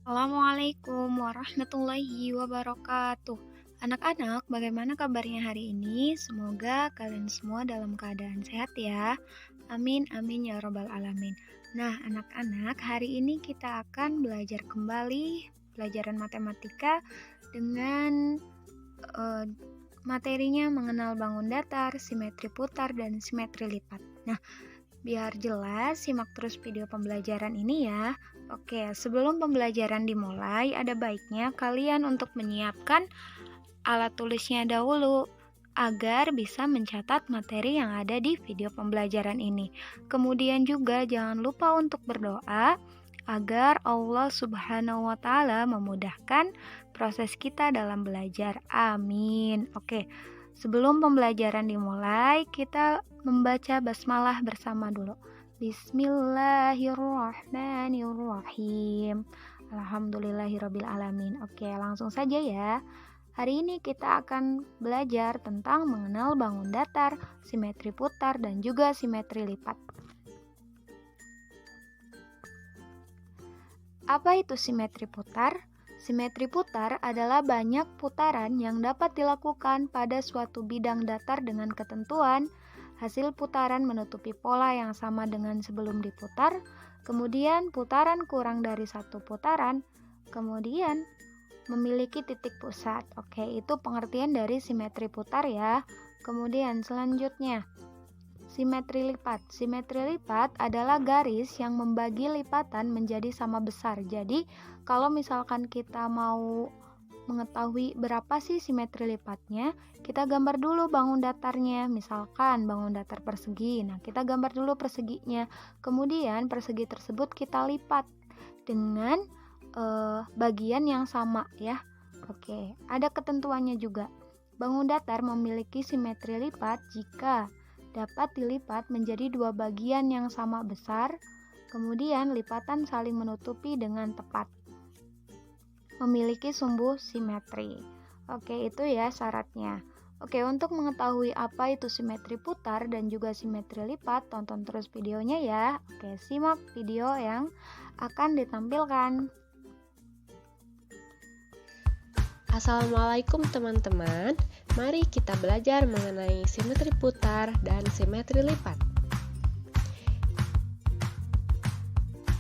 Assalamualaikum warahmatullahi wabarakatuh. Anak-anak, bagaimana kabarnya hari ini? Semoga kalian semua dalam keadaan sehat ya. Amin, amin ya robbal alamin. Nah, anak-anak, hari ini kita akan belajar kembali pelajaran matematika dengan eh, materinya mengenal bangun datar, simetri putar, dan simetri lipat. Nah, biar jelas, simak terus video pembelajaran ini ya. Oke, sebelum pembelajaran dimulai, ada baiknya kalian untuk menyiapkan alat tulisnya dahulu agar bisa mencatat materi yang ada di video pembelajaran ini. Kemudian juga jangan lupa untuk berdoa agar Allah Subhanahu wa taala memudahkan proses kita dalam belajar. Amin. Oke. Sebelum pembelajaran dimulai, kita membaca basmalah bersama dulu. Bismillahirrahmanirrahim. Alhamdulillahirabbil alamin. Oke, langsung saja ya. Hari ini kita akan belajar tentang mengenal bangun datar, simetri putar, dan juga simetri lipat. Apa itu simetri putar? Simetri putar adalah banyak putaran yang dapat dilakukan pada suatu bidang datar dengan ketentuan hasil putaran menutupi pola yang sama dengan sebelum diputar, kemudian putaran kurang dari satu putaran, kemudian memiliki titik pusat. Oke, itu pengertian dari simetri putar ya. Kemudian selanjutnya, simetri lipat. Simetri lipat adalah garis yang membagi lipatan menjadi sama besar. Jadi, kalau misalkan kita mau mengetahui berapa sih simetri lipatnya, kita gambar dulu bangun datarnya. Misalkan bangun datar persegi. Nah, kita gambar dulu perseginya. Kemudian persegi tersebut kita lipat dengan bagian yang sama ya. Oke, ada ketentuannya juga. Bangun datar memiliki simetri lipat jika dapat dilipat menjadi dua bagian yang sama besar, kemudian lipatan saling menutupi dengan tepat. Memiliki sumbu simetri. Oke, itu ya syaratnya. Oke, untuk mengetahui apa itu simetri putar dan juga simetri lipat, tonton terus videonya ya. Oke, simak video yang akan ditampilkan. Assalamualaikum teman-teman, mari kita belajar mengenai simetri putar dan simetri lipat.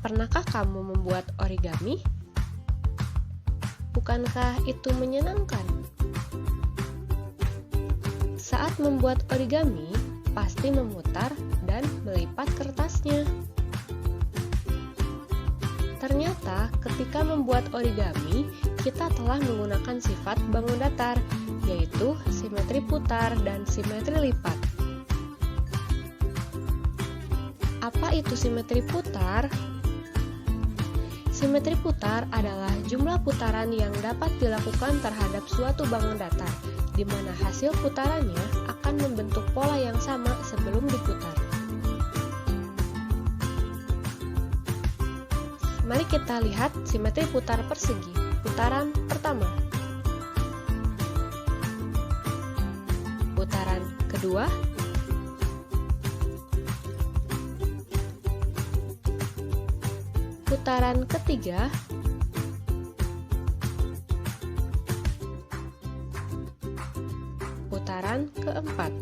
Pernahkah kamu membuat origami? Bukankah itu menyenangkan? Saat membuat origami, pasti memutar dan melipat kertasnya. Ternyata ketika membuat origami, kita telah menggunakan sifat bangun datar, yaitu simetri putar dan simetri lipat. Apa itu simetri putar? Simetri putar adalah jumlah putaran yang dapat dilakukan terhadap suatu bangun datar, di mana hasil putarannya akan membentuk pola yang sama sebelum diputar. Mari kita lihat simetri putar persegi. Putaran pertama, putaran kedua, putaran ketiga, putaran keempat.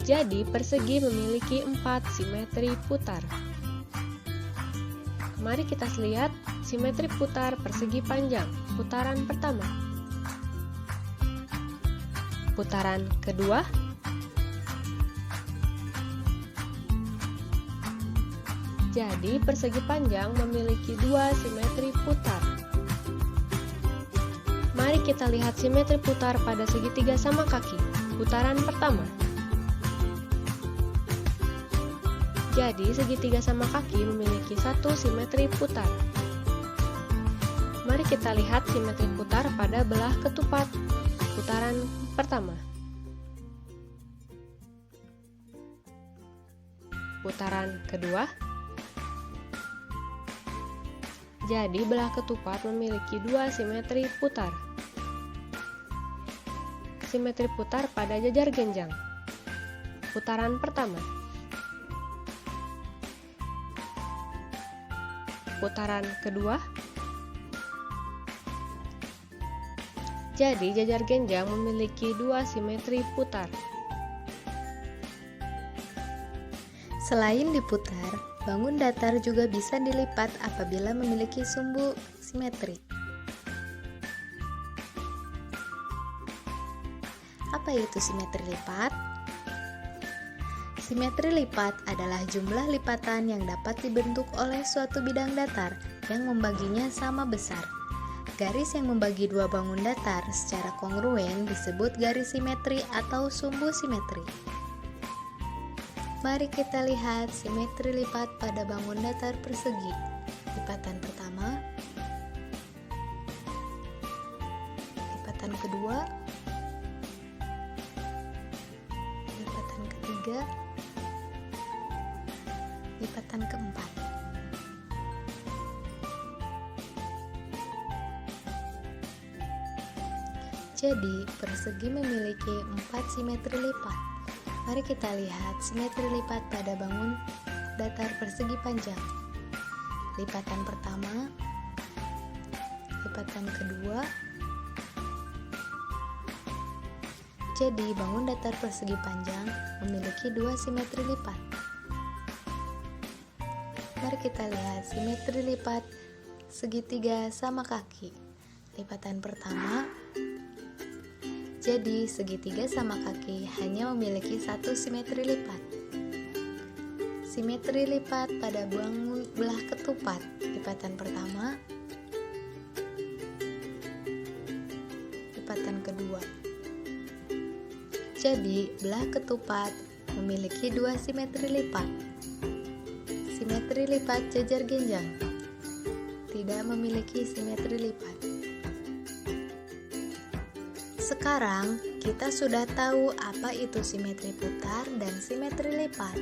Jadi persegi memiliki 4 simetri putar. Mari kita lihat simetri putar persegi panjang. Putaran pertama, putaran kedua, jadi persegi panjang memiliki 2 simetri putar. Mari kita lihat simetri putar pada segitiga sama kaki. Putaran pertama, jadi segitiga sama kaki memiliki 1 simetri putar. Mari kita lihat simetri putar pada belah ketupat. Putaran pertama, putaran kedua, jadi belah ketupat memiliki 2 simetri putar. Simetri putar pada jajar genjang. Putaran pertama, putaran kedua? Jadi, jajar genjang memiliki dua simetri putar. Selain diputar, bangun datar juga bisa dilipat apabila memiliki sumbu simetri. Apa itu simetri lipat? Simetri lipat adalah jumlah lipatan yang dapat dibentuk oleh suatu bidang datar yang membaginya sama besar. Garis yang membagi dua bangun datar secara kongruen disebut garis simetri atau sumbu simetri. Mari kita lihat simetri lipat pada bangun datar persegi. Lipatan pertama, lipatan kedua, lipatan ketiga, lipatan keempat. Jadi, persegi memiliki 4 simetri lipat. Mari kita lihat simetri lipat pada bangun datar persegi panjang. Lipatan pertama, lipatan kedua. Jadi, bangun datar persegi panjang memiliki 2 simetri lipat. Mari kita lihat simetri lipat segitiga sama kaki. Lipatan pertama, jadi segitiga sama kaki hanya memiliki 1 simetri lipat. Simetri lipat pada bangun belah ketupat. Lipatan pertama, lipatan kedua. Jadi belah ketupat memiliki 2 simetri lipat. Simetri lipat jajar genjang tidak memiliki simetri lipat. Sekarang kita sudah tahu apa itu simetri putar dan simetri lipat.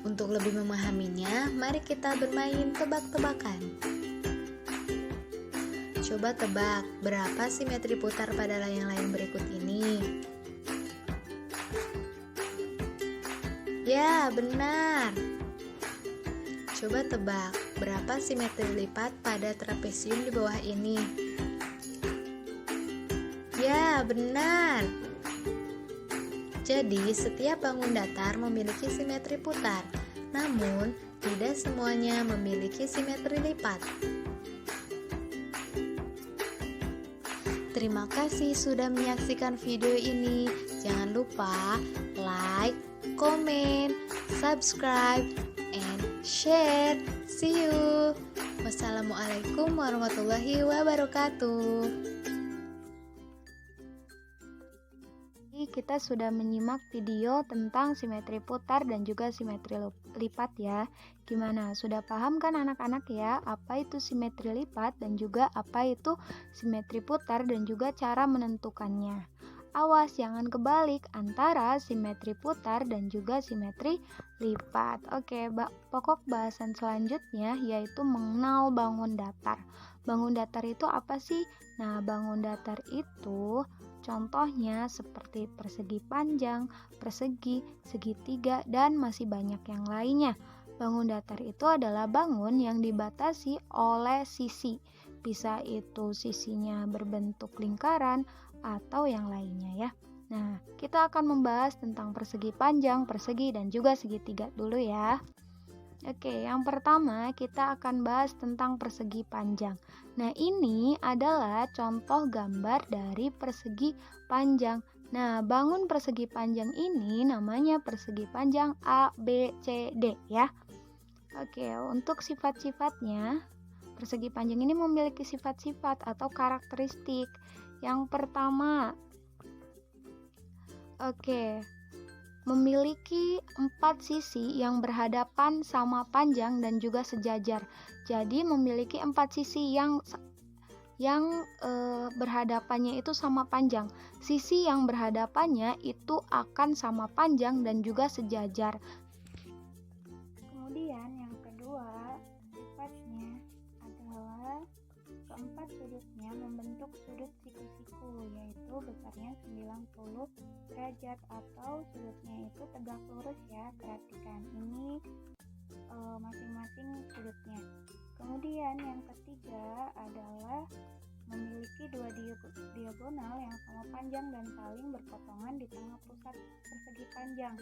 Untuk lebih memahaminya, mari kita bermain tebak-tebakan. Coba tebak berapa simetri putar pada layang-layang berikut ini. Ya, benar. Coba tebak berapa simetri lipat pada trapesium di bawah ini. Ya, benar. Jadi, setiap bangun datar memiliki simetri putar, namun tidak semuanya memiliki simetri lipat. Terima kasih sudah menyaksikan video ini. Jangan lupa like, comment, subscribe, and share. See you. Wassalamualaikum warahmatullahi wabarakatuh. Kita sudah menyimak video tentang simetri putar dan juga simetri lipat ya. Gimana? Sudah paham kan anak-anak ya? Apa itu simetri lipat dan juga apa itu simetri putar dan juga cara menentukannya. Awas jangan kebalik antara simetri putar dan juga simetri lipat. Oke, pokok bahasan selanjutnya yaitu mengenal bangun datar. Bangun datar itu apa sih? Nah, bangun datar itu contohnya seperti persegi panjang, persegi, segitiga, dan masih banyak yang lainnya. Bangun datar itu adalah bangun yang dibatasi oleh sisi. Bisa itu sisinya berbentuk lingkaran atau yang lainnya ya. Nah, kita akan membahas tentang persegi panjang, persegi, dan juga segitiga dulu ya. Oke, yang pertama kita akan bahas tentang persegi panjang. Nah, ini adalah contoh gambar dari persegi panjang. Nah, bangun persegi panjang ini namanya persegi panjang A, B, C, D ya. Oke, untuk sifat-sifatnya, persegi panjang ini memiliki sifat-sifat atau karakteristik. Yang pertama, memiliki 4 sisi yang berhadapan sama panjang dan juga sejajar. Jadi memiliki 4 sisi yang berhadapannya itu sama panjang. Sisi yang berhadapannya itu akan sama panjang dan juga sejajar. Kemudian yang kedua, sifatnya adalah keempat sudutnya membentuk sudut siku-siku, yaitu besarnya 90 derajat atau sudutnya itu tegak lurus ya. Perhatikan ini masing-masing sudutnya Kemudian yang ketiga adalah memiliki dua diagonal yang sama panjang dan saling berpotongan di tengah pusat persegi panjang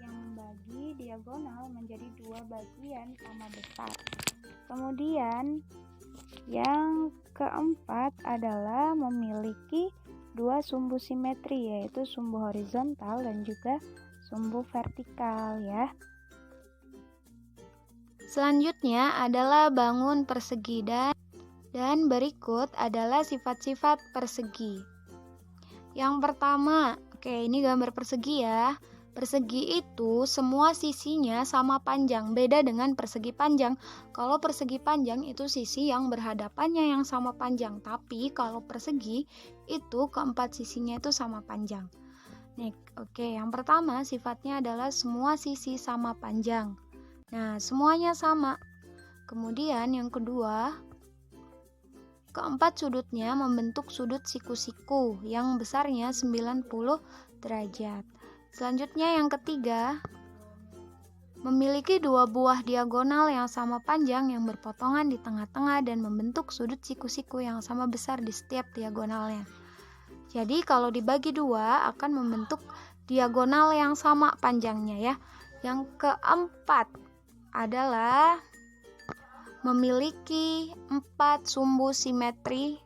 yang membagi diagonal menjadi dua bagian sama besar. Kemudian yang keempat adalah memiliki dua sumbu simetri, yaitu sumbu horizontal dan juga sumbu vertikal ya. Selanjutnya adalah bangun persegi dan berikut adalah sifat-sifat persegi. Yang pertama, ini gambar persegi ya. Persegi itu semua sisinya sama panjang, beda dengan persegi panjang. Kalau persegi panjang itu sisi yang berhadapannya yang sama panjang, tapi kalau persegi itu keempat sisinya itu sama panjang. Nih, yang pertama sifatnya adalah semua sisi sama panjang. Nah, semuanya sama. Kemudian yang kedua, keempat sudutnya membentuk sudut siku-siku yang besarnya 90 derajat. Selanjutnya yang ketiga, memiliki dua buah diagonal yang sama panjang yang berpotongan di tengah-tengah dan membentuk sudut siku-siku yang sama besar di setiap diagonalnya. Jadi kalau dibagi dua akan membentuk diagonal yang sama panjangnya ya. Yang keempat adalah memiliki 4 sumbu simetri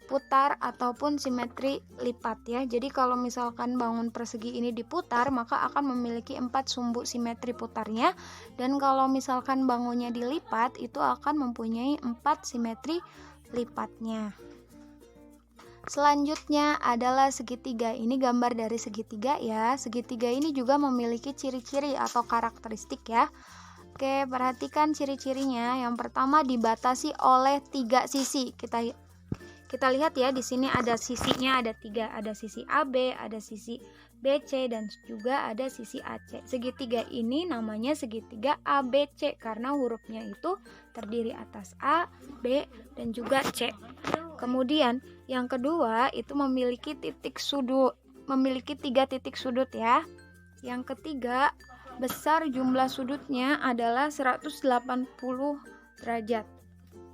putar ataupun simetri lipat ya. Jadi kalau misalkan bangun persegi ini diputar, maka akan memiliki 4 sumbu simetri putarnya, dan kalau misalkan bangunnya dilipat itu akan mempunyai 4 simetri lipatnya. Selanjutnya adalah segitiga. Ini gambar dari segitiga ya. Segitiga ini juga memiliki ciri-ciri atau karakteristik ya. Perhatikan ciri-cirinya. Yang pertama, dibatasi oleh 3 sisi. Kita lihat ya, di sini ada sisinya ada 3, ada sisi AB, ada sisi BC, dan juga ada sisi AC. Segitiga ini namanya segitiga ABC karena hurufnya itu terdiri atas A, B, dan juga C. Kemudian yang kedua itu memiliki 3 titik sudut ya. Yang ketiga, besar jumlah sudutnya adalah 180 derajat.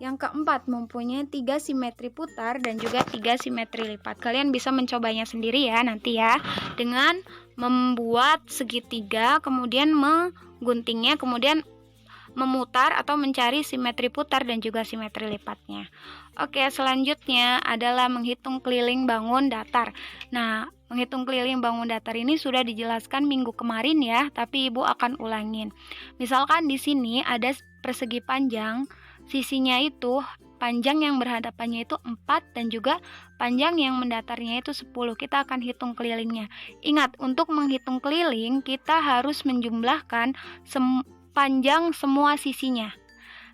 Yang keempat, mempunyai 3 simetri putar dan juga 3 simetri lipat. Kalian bisa mencobanya sendiri ya nanti ya, dengan membuat segitiga, kemudian mengguntingnya, kemudian memutar atau mencari simetri putar dan juga simetri lipatnya. Selanjutnya adalah menghitung keliling bangun datar. Nah, menghitung keliling bangun datar ini sudah dijelaskan minggu kemarin ya, tapi Ibu akan ulangin. Misalkan di sini ada persegi panjang, sisinya itu panjang yang berhadapannya itu 4 dan juga panjang yang mendatarnya itu 10. Kita akan hitung kelilingnya. Ingat, untuk menghitung keliling kita harus menjumlahkan panjang semua sisinya.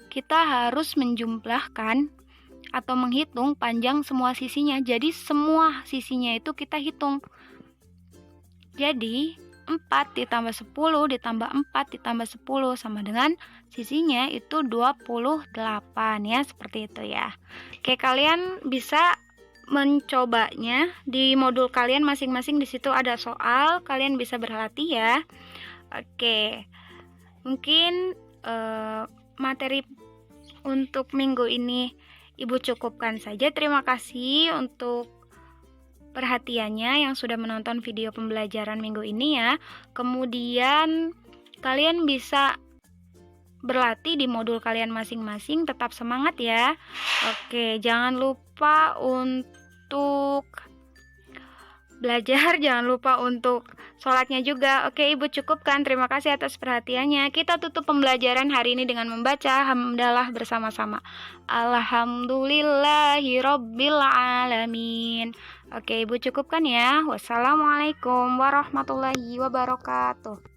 Kita harus menjumlahkan atau menghitung panjang semua sisinya. Jadi semua sisinya itu kita hitung. Jadi 4 ditambah 10 ditambah 4 ditambah 10 sama dengan sisinya itu 28 ya, seperti itu ya. Kalian bisa mencobanya di modul kalian masing-masing, di situ ada soal, kalian bisa berlatih ya. Mungkin materi untuk minggu ini Ibu cukupkan saja. Terima kasih untuk perhatiannya yang sudah menonton video pembelajaran minggu ini ya. Kemudian kalian bisa berlatih di modul kalian masing-masing. Tetap semangat ya. Jangan lupa untuk belajar, jangan lupa untuk sholatnya juga. Ibu cukupkan. Terima kasih atas perhatiannya. Kita tutup pembelajaran hari ini dengan membaca hamdalah bersama-sama. Alhamdulillahirabbil alamin. Ibu cukupkan ya. Wassalamualaikum warahmatullahi wabarakatuh.